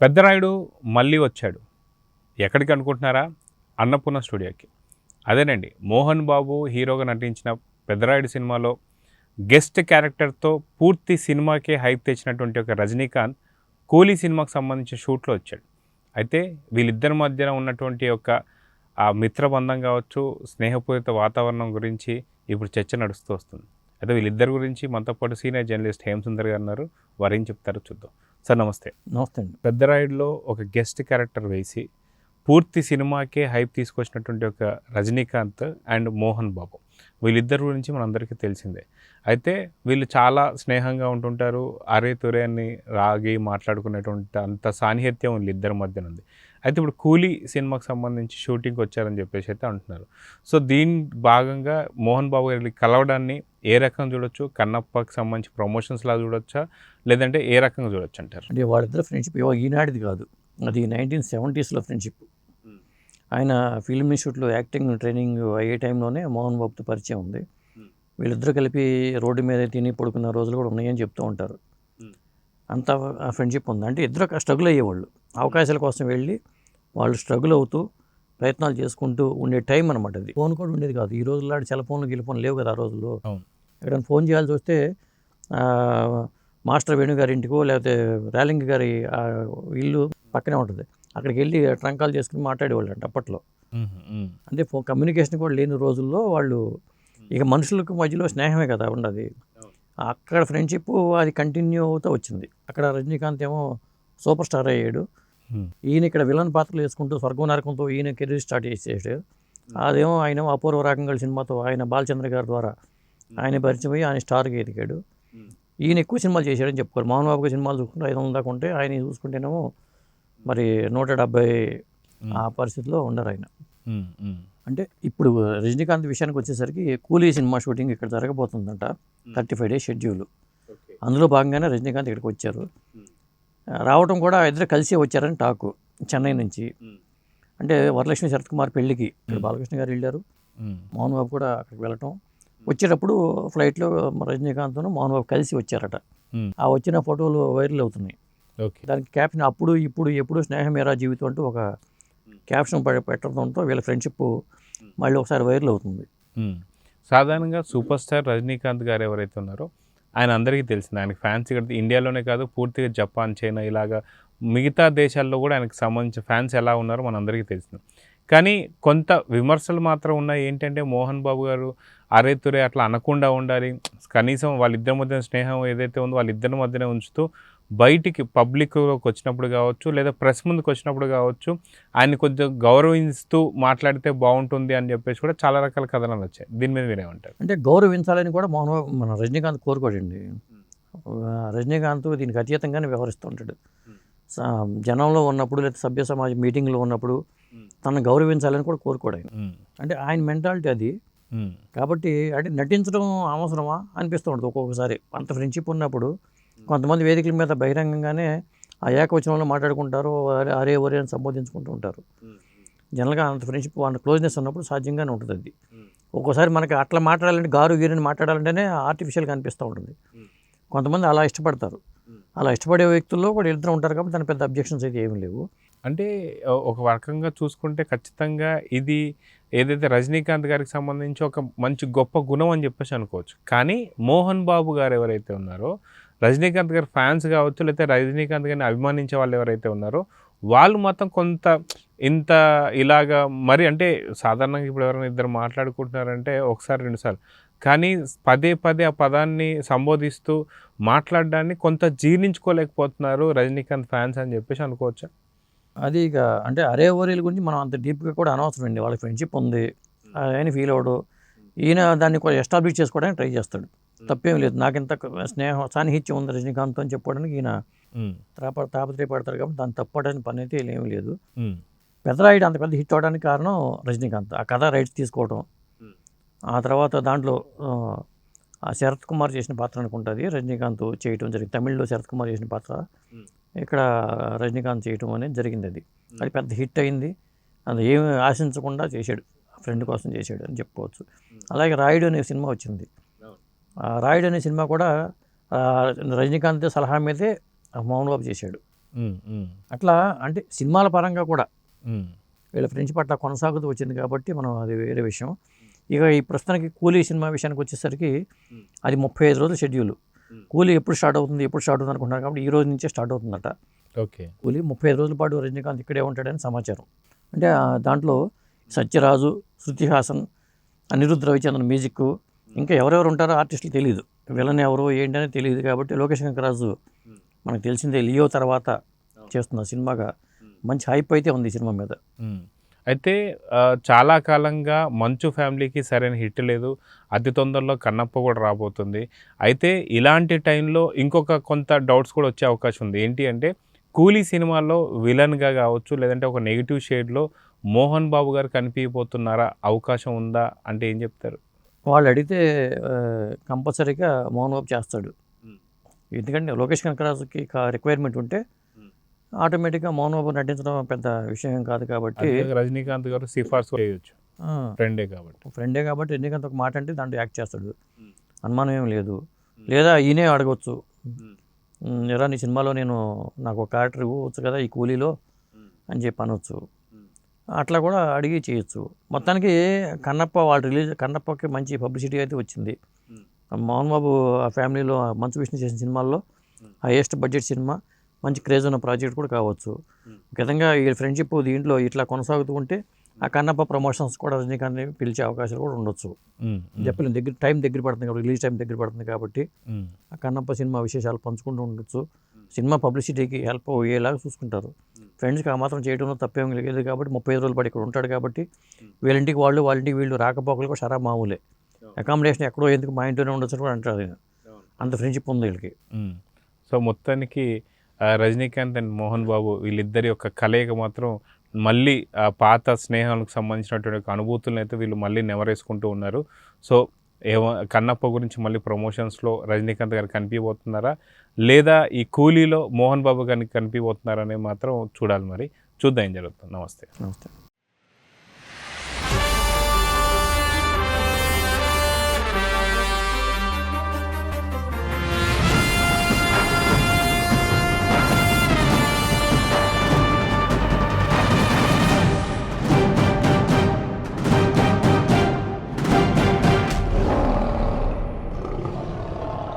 పెద్దరాయుడు మళ్ళీ వచ్చాడు. ఎక్కడికి అనుకుంటున్నారా? అన్నపూర్ణ స్టూడియోకి. అదేనండి, మోహన్ బాబు హీరోగా నటించిన పెద్దరాయుడు సినిమాలో గెస్ట్ క్యారెక్టర్తో పూర్తి సినిమాకే హైప్ తెచ్చినటువంటి ఒక రజనీకాంత్ కూలీ సినిమాకు సంబంధించిన షూట్లో వచ్చాడు. అయితే వీళ్ళిద్దరి మధ్యన ఉన్నటువంటి ఒక ఆ మిత్రబంధం కావచ్చు, స్నేహపూరిత వాతావరణం గురించి ఇప్పుడు చర్చ నడుస్తూ వస్తుంది. అయితే వీళ్ళిద్దరి గురించి మనతో పాటు సీనియర్ జర్నలిస్ట్ హేమసుందర్ గారు ఉన్నారు. వారు ఏం చెప్తారో చూద్దాం. సార్ నమస్తే. నమస్తే అండి. పెద్దరాయుడులో ఒక గెస్ట్ క్యారెక్టర్ వేసి పూర్తి సినిమాకే హైప్ తీసుకొచ్చినటువంటి ఒక రజనీకాంత్ అండ్ మోహన్ బాబు, వీళ్ళిద్దరి గురించి మనందరికీ తెలిసిందే. అయితే వీళ్ళు చాలా స్నేహంగా ఉంటుంటారు. అరే తురే అని రాగి మాట్లాడుకునేటువంటి అంత సాన్నిహిత్యం వీళ్ళిద్దరి మధ్యన ఉంది. అయితే ఇప్పుడు కూలీ సినిమాకి సంబంధించి షూటింగ్కి వచ్చారని చెప్పేసి అయితే అంటున్నారు. సో దీని భాగంగా మోహన్ బాబు గారి కలవడాన్ని ఏ రకంగా చూడొచ్చు? కన్నప్పకి సంబంధించి ప్రమోషన్స్ లాగా చూడొచ్చా, లేదంటే ఏ రకంగా చూడొచ్చు అంటారు? అంటే వాళ్ళిద్దరు ఫ్రెండ్షిప్ ఈనాటిది కాదు, అది 1970s ఫ్రెండ్షిప్. ఆయన ఫిల్మ్ ఇన్స్టిట్యూట్లో యాక్టింగ్ ట్రైనింగ్ అయ్యే టైంలోనే మోహన్ బాబుతో పరిచయం ఉంది. వీళ్ళిద్దరూ కలిపి రోడ్డు మీద తిని పడుకున్న రోజులు కూడా ఉన్నాయని చెప్తూ ఉంటారు. అంత ఫ్రెండ్షిప్ ఉంది. అంటే ఇద్దరు స్ట్రగుల్ అయ్యేవాళ్ళు, అవకాశాల కోసం వెళ్ళి వాళ్ళు స్ట్రగుల్ అవుతూ ప్రయత్నాలు చేసుకుంటూ ఉండే టైం అనమాట. అది ఫోన్ కూడా ఉండేది కాదు. ఈ రోజుల్లో సెల్ ఫోన్లు గిలిఫోన్ లేవు కదా ఆ రోజుల్లో. ఎక్కడైనా ఫోన్ చేయాల్సి వస్తే మాస్టర్ వేణు గారి ఇంటికో లేకపోతే రేలింగ్ గారి ఇల్లు పక్కనే ఉంటుంది, అక్కడికి వెళ్ళి ట్రంకాలు చేసుకుని మాట్లాడేవాళ్ళు అంట అప్పట్లో. అంటే కమ్యూనికేషన్ కూడా లేని రోజుల్లో వాళ్ళు ఇక మనుషులకు మధ్యలో స్నేహమే కదా ఉండదు. అక్కడ ఫ్రెండ్షిప్ అది కంటిన్యూ అవుతూ వచ్చింది. అక్కడ రజనీకాంత్ ఏమో సూపర్ స్టార్ అయ్యాడు, ఈయన ఇక్కడ విలన్ పాత్రలు వేసుకుంటూ స్వర్గం నరకంతో ఈయన కెరీర్ స్టార్ట్ చేసేసాడు. అదేమో ఆయన అపూర్వ రాగంగళ సినిమాతో ఆయన బాలచంద్ర గారి ద్వారా ఆయన పరిచయం అయ్యి ఆయన స్టార్గా ఎదిగాడు. ఈయన ఎక్కువ సినిమాలు చేశాడని చెప్పుకోరు. మోహన్ బాబు సినిమాలు చూసుకుంటే 500 దాకా ఉంటే ఆయన చూసుకుంటేనేమో మరి 170 ఆ పరిస్థితిలో ఉండరు ఆయన. అంటే ఇప్పుడు రజనీకాంత్ విషయానికి వచ్చేసరికి కూలీ సినిమా షూటింగ్ ఇక్కడ జరగబోతుందంట. 35 days షెడ్యూల్. అందులో భాగంగానే రజనీకాంత్ ఇక్కడికి వచ్చారు. రావడం కూడా ఇద్దరు కలిసి వచ్చారని టాకు చెన్నై నుంచి. అంటే వరలక్ష్మి శరత్ కుమార్ పెళ్లికి ఇక్కడ బాలకృష్ణ గారు వెళ్ళారు, మోహన్ బాబు కూడా అక్కడికి వెళ్ళటం. వచ్చేటప్పుడు ఫ్లైట్లో రజనీకాంత్ను మోహన్ బాబు కలిసి వచ్చారట. ఆ వచ్చిన ఫోటోలు వైరల్ అవుతున్నాయి. దానికి క్యాప్షన్ అప్పుడు ఇప్పుడు ఎప్పుడు స్నేహమేరా జీవితం అంటూ ఒక క్యాప్షన్ పెట్టడంతో వీళ్ళ ఫ్రెండ్షిప్ మళ్ళీ ఒకసారి వైరల్ అవుతుంది. సాధారణంగా సూపర్ స్టార్ రజనీకాంత్ గారు ఎవరైతే ఉన్నారో ఆయన అందరికీ తెలిసింది. ఆయనకి ఫ్యాన్స్ ఇక్కడ ఇండియాలోనే కాదు, పూర్తిగా జపాన్, చైనా ఇలాగా మిగతా దేశాల్లో కూడా ఆయనకు సంబంధించిన ఫ్యాన్స్ ఎలా ఉన్నారో మనందరికీ తెలిసింది. కానీ కొంత విమర్శలు మాత్రం ఉన్నాయి. ఏంటంటే మోహన్ బాబు గారు అరే తురే అట్లా అనకుండా ఉండాలి, కనీసం వాళ్ళిద్దరి మధ్యన స్నేహం ఏదైతే ఉందో వాళ్ళిద్దరి మధ్యనే ఉంచుతూ బయటికి పబ్లిక్లోకి వచ్చినప్పుడు కావచ్చు, లేదా ప్రెస్ ముందుకు వచ్చినప్పుడు కావచ్చు, ఆయన్ని కొంచెం గౌరవిస్తూ మాట్లాడితే బాగుంటుంది అని చెప్పేసి కూడా చాలా రకాల కథనాలు వచ్చాయి. దీని మీద మీరేమంటారు? అంటే గౌరవించాలని కూడా మన రజనీకాంత్ కోరుకోడండి. రజనీకాంత్ దీనికి అతీతంగానే వ్యవహరిస్తూ ఉంటాడు. జనంలో ఉన్నప్పుడు లేదా సభ్య సమాజ మీటింగ్లో ఉన్నప్పుడు తనను గౌరవించాలని కూడా కోరుకోడు ఆయన. అంటే ఆయన మెంటాలిటీ అది. కాబట్టి అంటే నటించడం అవసరమా అనిపిస్తూ ఉంటుంది ఒక్కొక్కసారి. అంత ఫ్రెండ్షిప్ ఉన్నప్పుడు కొంతమంది వేదికల మీద బహిరంగంగానే ఆ ఏకవచనంలో మాట్లాడుకుంటారు, అరే ఒరే అని సంబోధించుకుంటూ ఉంటారు. జనరల్గా అంత ఫ్రెండ్షిప్ అంత క్లోజ్నెస్ ఉన్నప్పుడు సాధ్యంగానే ఉంటుంది అది. ఒక్కోసారి మనకి అట్లా మాట్లాడాలంటే గారు గీరుని మాట్లాడాలంటేనే ఆర్టిఫిషియల్గా అనిపిస్తూ ఉంటుంది. కొంతమంది అలా ఇష్టపడతారు. అలా ఇష్టపడే వ్యక్తుల్లో కూడా ఇద్దరు ఉంటారు కాబట్టి దాని పెద్ద అబ్జెక్షన్స్ అయితే ఏమీ లేవు. అంటే ఒక రకంగా చూసుకుంటే ఖచ్చితంగా ఇది ఏదైతే రజనీకాంత్ గారికి సంబంధించి ఒక మంచి గొప్ప గుణం అని చెప్పేసి అనుకోవచ్చు. కానీ మోహన్ బాబు గారు ఎవరైతే ఉన్నారో, రజనీకాంత్ గారి ఫ్యాన్స్ కావచ్చు, లేకపోతే రజనీకాంత్ గారిని అభిమానించే వాళ్ళు ఎవరైతే ఉన్నారో వాళ్ళు మాత్రం కొంత ఇంత ఇలాగా మరి అంటే సాధారణంగా ఇప్పుడు ఎవరైనా ఇద్దరు మాట్లాడుకుంటున్నారంటే ఒకసారి రెండుసార్లు, కానీ పదే పదే ఆ పదాన్ని సంబోధిస్తూ మాట్లాడడాన్ని కొంత జీర్ణించుకోలేకపోతున్నారు రజనీకాంత్ ఫ్యాన్స్ అని చెప్పేసి అనుకోవచ్చా? అది ఇక అంటే అరే ఓరీల గురించి మనం అంత డీప్గా కూడా అనవసరం అండి. వాళ్ళకి ఫ్రెండ్షిప్ ఉంది అని ఫీల్ అవ్వడు. ఈయన దాన్ని కూడా ఎస్టాబ్లిష్ చేసుకోవడానికి ట్రై చేస్తాడు. తప్పేం లేదు. నాకు ఇంత స్నేహం సాన్నిహిత్యం ఉంది రజనీకాంత్ అని చెప్పుకోవడానికి ఈయన తాపత్రయపడతారు కాబట్టి దాన్ని తప్పడానికి పని అయితే ఏమీ లేదు. పెద్దరాయుడు అంత పెద్ద హిట్ అవడానికి కారణం రజనీకాంత్. ఆ కథ రైట్స్ తీసుకోవడం, ఆ తర్వాత దాంట్లో శరత్ కుమార్ చేసిన పాత్ర అనుకుంటుంది రజనీకాంత్ చేయటం జరిగింది. తమిళ్లో శరత్ కుమార్ చేసిన పాత్ర ఇక్కడ రజనీకాంత్ చేయటం అనేది జరిగింది. అది పెద్ద హిట్ అయింది. అది ఏమి ఆశించకుండా చేశాడు, ఫ్రెండ్ కోసం చేశాడు అని చెప్పుకోవచ్చు. అలాగే రాయుడు అనే సినిమా వచ్చింది. రాయుడు అనే సినిమా కూడా రజనీకాంత్ సలహా మీదే మోహన్ బాబు చేశాడు. అట్లా అంటే సినిమాల పరంగా కూడా ఉమ్, వీళ్ళ ఫ్రెండ్స్ పట్ల కొనసాగుతూ వచ్చింది కాబట్టి మనం అది వేరే విషయం. ఇక ఈ ప్రస్తుతానికి కూలీ సినిమా విషయానికి వచ్చేసరికి అది 35 రోజుల షెడ్యూల్. కూలీ ఎప్పుడు స్టార్ట్ అవుతుంది అనుకుంటున్నారు కాబట్టి ఈ రోజు నుంచే స్టార్ట్ అవుతుందట. ఓకే. కూలీ 35 రోజుల పాటు రజనీకాంత్ ఇక్కడే ఉంటాడని సమాచారం. అంటే దాంట్లో సత్యరాజు, శృతి హాసన్, అనిరుద్ధ్ రవిచంద్రన్ మ్యూజిక్, ఇంకా ఎవరెవరు ఉంటారో ఆర్టిస్టులు తెలియదు, విలన్ ఎవరు ఏంటనే తెలియదు. కాబట్టి లోకేష్ కనకరాజు మనకు తెలిసిందే లియో తర్వాత చేస్తున్న సినిమాగా మంచి హైప్ అయితే ఉంది ఈ సినిమా మీద. అయితే చాలా కాలంగా మంచు ఫ్యామిలీకి సరైన హిట్ లేదు. అతి తొందరలో కన్నప్ప కూడా రాబోతుంది. అయితే ఇలాంటి టైంలో ఇంకొక కొంత డౌట్స్ కూడా వచ్చే అవకాశం ఉంది. ఏంటి అంటే కూలీ సినిమాలో విలన్గా కావచ్చు, లేదంటే ఒక నెగిటివ్ షేడ్లో మోహన్ బాబు గారు కనిపించబోతున్నారా, అవకాశం ఉందా అంటే ఏం చెప్తారు? వాళ్ళు అడిగితే కంపల్సరీగా మోహన్ బాబు చేస్తాడు. ఎందుకంటే లోకేష్ కనకరాజుకి రిక్వైర్మెంట్ ఉంటే ఆటోమేటిక్గా మోహన్ బాబు నటించడం పెద్ద విషయం ఏం కాదు. కాబట్టి రజనీకాంత్ గారు సిఫార్సు చేయొచ్చు, ఫ్రెండే కాబట్టి రజనీకాంత్ ఒక మాట అంటే దాంట్లో యాక్ట్ చేస్తాడు, అనుమానం ఏం లేదు. లేదా ఈయనే అడగొచ్చు, ఎరా నీ సినిమాలో నాకు ఒక క్యారెక్టర్ ఇవ్వచ్చు కదా ఈ కూలీలో అని చెప్పి అనొచ్చు. అట్లా కూడా అడిగి చేయొచ్చు. మొత్తానికి కన్నప్పకి మంచి పబ్లిసిటీ అయితే వచ్చింది. మోహన్ బాబు ఆ ఫ్యామిలీలో మంచు విష్ణు చేసిన సినిమాల్లో హైయెస్ట్ బడ్జెట్ సినిమా, మంచి క్రేజ్ ఉన్న ప్రాజెక్ట్ కూడా కావచ్చు. విధంగా ఈ ఫ్రెండ్షిప్ దీంట్లో ఇట్లా కొనసాగుతూ ఉంటే ఆ కన్నప్ప ప్రమోషన్స్ కూడా రజనీకాంత్ పిలిచే అవకాశాలు కూడా ఉండొచ్చు. చెప్పలేం, టైం దగ్గర పడుతుంది కాబట్టి, రిలీజ్ టైం దగ్గర పడుతుంది కాబట్టి ఆ కన్నప్ప సినిమా విశేషాలు పంచుకుంటూ ఉండొచ్చు. సినిమా పబ్లిసిటీకి హెల్ప్ అయ్యేలాగా చూసుకుంటారు. ఫ్రెండ్స్కి ఆ మాత్రం చేయడంలో తప్పేం లేదు. కాబట్టి 35 రోజులు పాటు ఇక్కడ ఉంటాడు కాబట్టి వాళ్ళ ఇంటికి వీళ్ళు రాకపోకలు కూడా షరా మామూలే. అకామిడేషన్ ఎక్కడో ఎందుకు మా ఇంట్లోనే ఉండొచ్చు కూడా అంటారు. అంత ఫ్రెండ్షిప్ ఉంది వీళ్ళకి. సో మొత్తానికి రజనీకాంత్ అండ్ మోహన్ బాబు వీళ్ళిద్దరి యొక్క కలయిక మాత్రం మళ్ళీ పాత స్నేహాలకు సంబంధించినటువంటి అనుభూతులను అయితే వీళ్ళు మళ్ళీ నెమరేసుకుంటూ ఉన్నారు. సో కన్నప్ప గురించి మళ్ళీ ప్రమోషన్స్లో రజనీకాంత్ గారు కనిపించబోతున్నారా, లేదా ఈ కూలీలో మోహన్ బాబు గారికి కనిపించబోతున్నారా అనేది మాత్రం చూడాలి. మరి చూద్దాం ఏం జరుగుతుంది. నమస్తే.